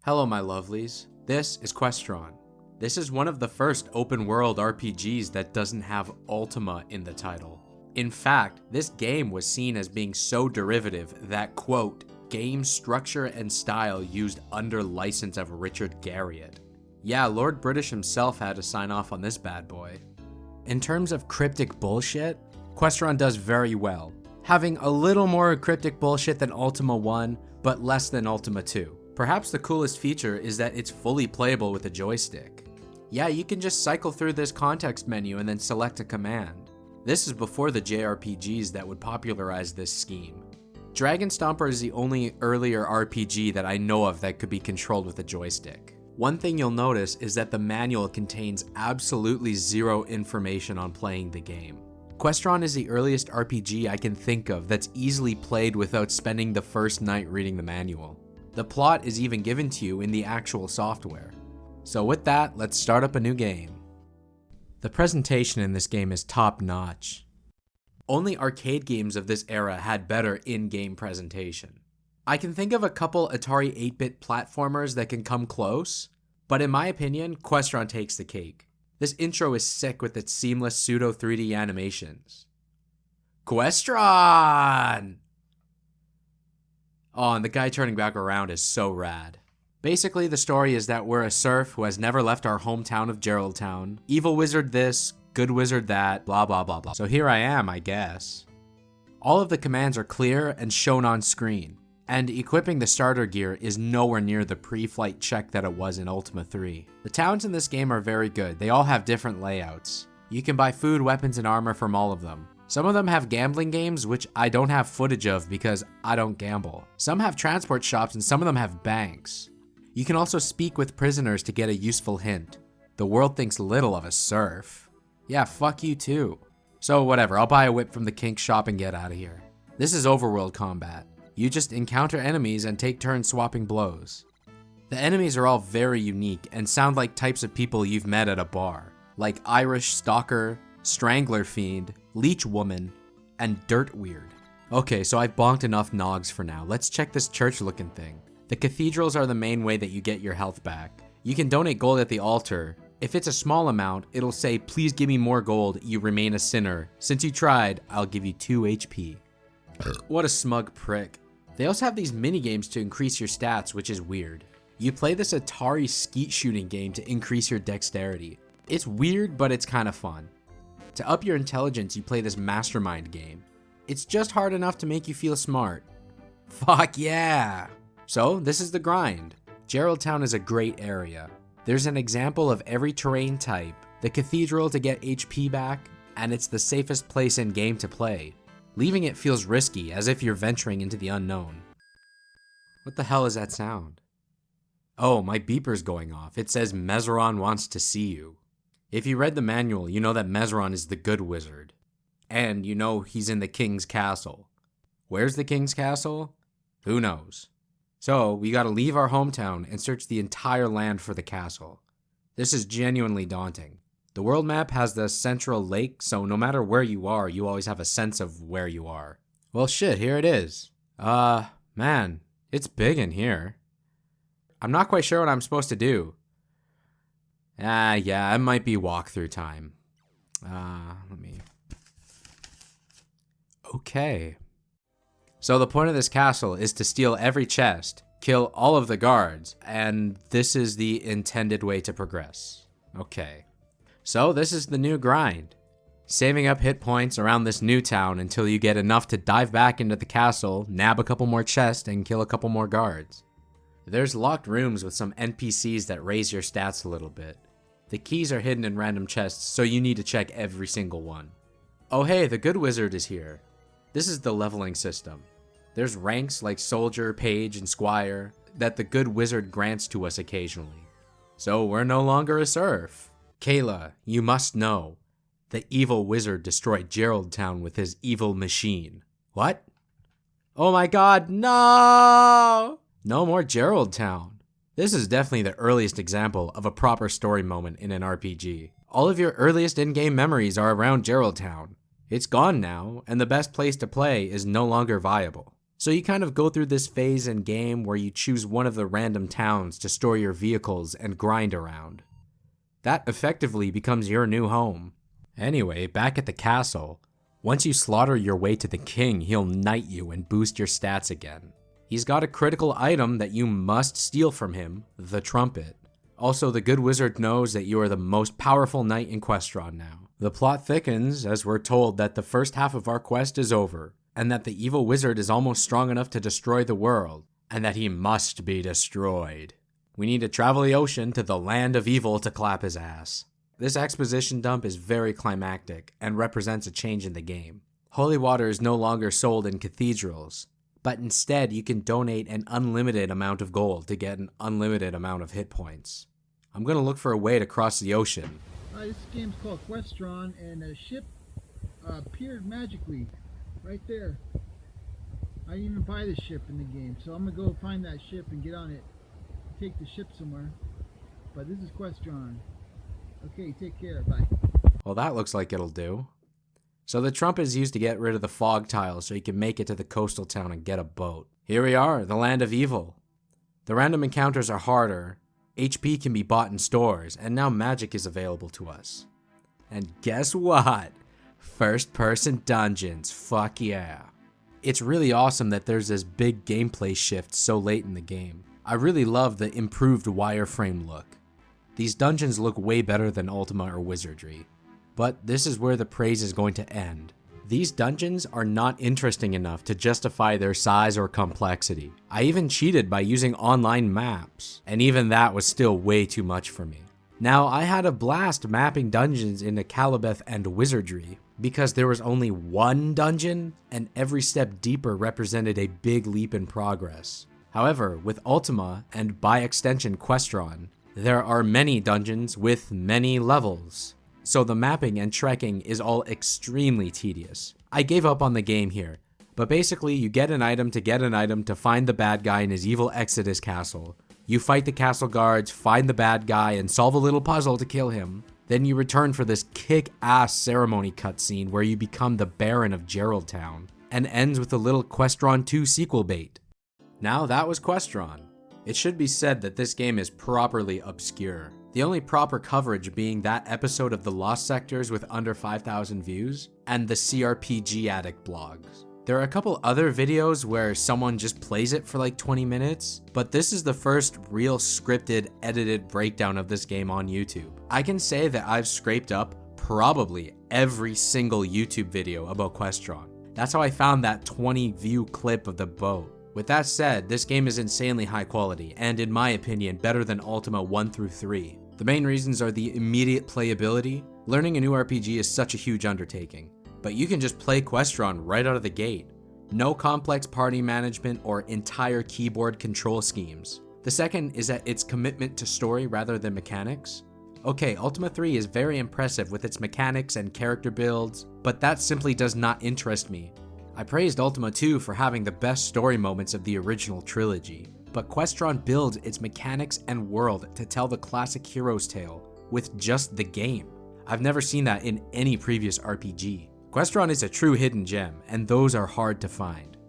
Hello my lovelies, this is Questron. This is one of the first open world RPGs that doesn't have Ultima in the title. In fact, this game was seen as being so derivative that, quote, game structure and style used under license of Richard Garriott. Yeah, Lord British himself had to sign off on this bad boy. In terms of cryptic bullshit, Questron does very well, having a little more cryptic bullshit than Ultima 1, but less than Ultima 2. Perhaps the coolest feature is that it's fully playable with a joystick. Yeah, you can just cycle through this context menu and then select a command. This is before the JRPGs that would popularize this scheme. Dragon Stomper is the only earlier RPG that I know of that could be controlled with a joystick. One thing you'll notice is that the manual contains absolutely zero information on playing the game. Questron is the earliest RPG I can think of that's easily played without spending the first night reading the manual. The plot is even given to you in the actual software. So with that, let's start up a new game. The presentation in this game is top notch. Only arcade games of this era had better in-game presentation. I can think of a couple Atari 8-bit platformers that can come close, but in my opinion, Questron takes the cake. This intro is sick with its seamless pseudo 3D animations. Questron! Oh, and the guy turning back around is so rad. Basically, the story is that we're a serf who has never left our hometown of Geraldtown. Evil wizard this, good wizard that, blah blah blah blah. So here I am, I guess. All of the commands are clear and shown on screen, and equipping the starter gear is nowhere near the pre-flight check that it was in Ultima 3. The towns in this game are very good. They all have different layouts. You can buy food, weapons, and armor from all of them. Some of them have gambling games, which I don't have footage of because I don't gamble. Some have transport shops and some of them have banks. You can also speak with prisoners to get a useful hint. The world thinks little of a serf. Yeah, fuck you too. So whatever, I'll buy a whip from the kink shop and get out of here. This is overworld combat. You just encounter enemies and take turns swapping blows. The enemies are all very unique and sound like types of people you've met at a bar, like Irish Stalker, Strangler Fiend, Leech Woman, and Dirt Weird. Okay, so I've bonked enough nogs for now. Let's check this church looking thing. The cathedrals are the main way that you get your health back. You can donate gold at the altar. If it's a small amount, it'll say, please give me more gold, you remain a sinner. Since you tried, I'll give you 2 HP. What a smug prick. They also have these mini games to increase your stats, which is weird. You play this Atari skeet shooting game to increase your dexterity. It's weird, but it's kind of fun. To up your intelligence, you play this mastermind game. It's just hard enough to make you feel smart. Fuck yeah! So, this is the grind. Geraldtown is a great area. There's an example of every terrain type, the cathedral to get HP back, and it's the safest place in game to play. Leaving it feels risky, as if you're venturing into the unknown. What the hell is that sound? Oh, my beeper's going off. It says Mezeron wants to see you. If you read the manual, you know that Mezeron is the good wizard. And you know he's in the king's castle. Where's the king's castle? Who knows? So, we gotta leave our hometown and search the entire land for the castle. This is genuinely daunting. The world map has the central lake, so no matter where you are, you always have a sense of where you are. Well shit, here it is. Man, it's big in here. I'm not quite sure what I'm supposed to do. Yeah, it might be walkthrough time. Okay. So the point of this castle is to steal every chest, kill all of the guards, and this is the intended way to progress. Okay. So this is the new grind. Saving up hit points around this new town until you get enough to dive back into the castle, nab a couple more chests, and kill a couple more guards. There's locked rooms with some NPCs that raise your stats a little bit. The keys are hidden in random chests, so you need to check every single one. Oh hey, the good wizard is here. This is the leveling system. There's ranks like soldier, page, and squire that the good wizard grants to us occasionally. So we're no longer a serf. Kayla, you must know. The evil wizard destroyed Geraldtown with his evil machine. What? Oh my god, no! No more Geraldtown. This is definitely the earliest example of a proper story moment in an RPG. All of your earliest in-game memories are around Geraldtown. It's gone now, and the best place to play is no longer viable. So you kind of go through this phase in game where you choose one of the random towns to store your vehicles and grind around. That effectively becomes your new home. Anyway, back at the castle, once you slaughter your way to the king, he'll knight you and boost your stats again. He's got a critical item that you must steal from him, the trumpet. Also, the good wizard knows that you are the most powerful knight in Questron now. The plot thickens as we're told that the first half of our quest is over, and that the evil wizard is almost strong enough to destroy the world, and that he must be destroyed. We need to travel the ocean to the land of evil to clap his ass. This exposition dump is very climactic and represents a change in the game. Holy water is no longer sold in cathedrals, but instead you can donate an unlimited amount of gold to get an unlimited amount of hit points. I'm gonna look for a way to cross the ocean. This game's called Questron, and a ship appeared magically right there. I didn't even buy the ship in the game, so I'm gonna go find that ship and get on it. Take the ship somewhere. But this is Questron. Okay, take care, bye. Well, that looks like it'll do. So the trumpet is used to get rid of the fog tiles so you can make it to the coastal town and get a boat. Here we are, the land of evil. The random encounters are harder, HP can be bought in stores, and now magic is available to us. And guess what? First person dungeons, fuck yeah. It's really awesome that there's this big gameplay shift so late in the game. I really love the improved wireframe look. These dungeons look way better than Ultima or Wizardry. But this is where the praise is going to end. These dungeons are not interesting enough to justify their size or complexity. I even cheated by using online maps, and even that was still way too much for me. Now, I had a blast mapping dungeons into Calibeth and Wizardry, because there was only one dungeon, and every step deeper represented a big leap in progress. However, with Ultima, and by extension Questron, there are many dungeons with many levels. So the mapping and trekking is all extremely tedious. I gave up on the game here, but basically you get an item to find the bad guy in his evil Exodus castle. You fight the castle guards, find the bad guy, and solve a little puzzle to kill him. Then you return for this kick-ass ceremony cutscene where you become the Baron of Geraldtown, and ends with a little Questron 2 sequel bait. Now that was Questron. It should be said that this game is properly obscure. The only proper coverage being that episode of the Lost Sectors with under 5,000 views, and the CRPG Addict blogs. There are a couple other videos where someone just plays it for like 20 minutes, but this is the first real scripted, edited breakdown of this game on YouTube. I can say that I've scraped up probably every single YouTube video about Questron. That's how I found that 20 view clip of the boat. With that said, this game is insanely high quality, and in my opinion, better than Ultima 1 through 3. The main reasons are the immediate playability. Learning a new RPG is such a huge undertaking, but you can just play Questron right out of the gate. No complex party management or entire keyboard control schemes. The second is that its commitment to story rather than mechanics. Okay, Ultima 3 is very impressive with its mechanics and character builds, but that simply does not interest me. I praised Ultima 2 for having the best story moments of the original trilogy, but Questron builds its mechanics and world to tell the classic hero's tale with just the game. I've never seen that in any previous RPG. Questron is a true hidden gem, and those are hard to find.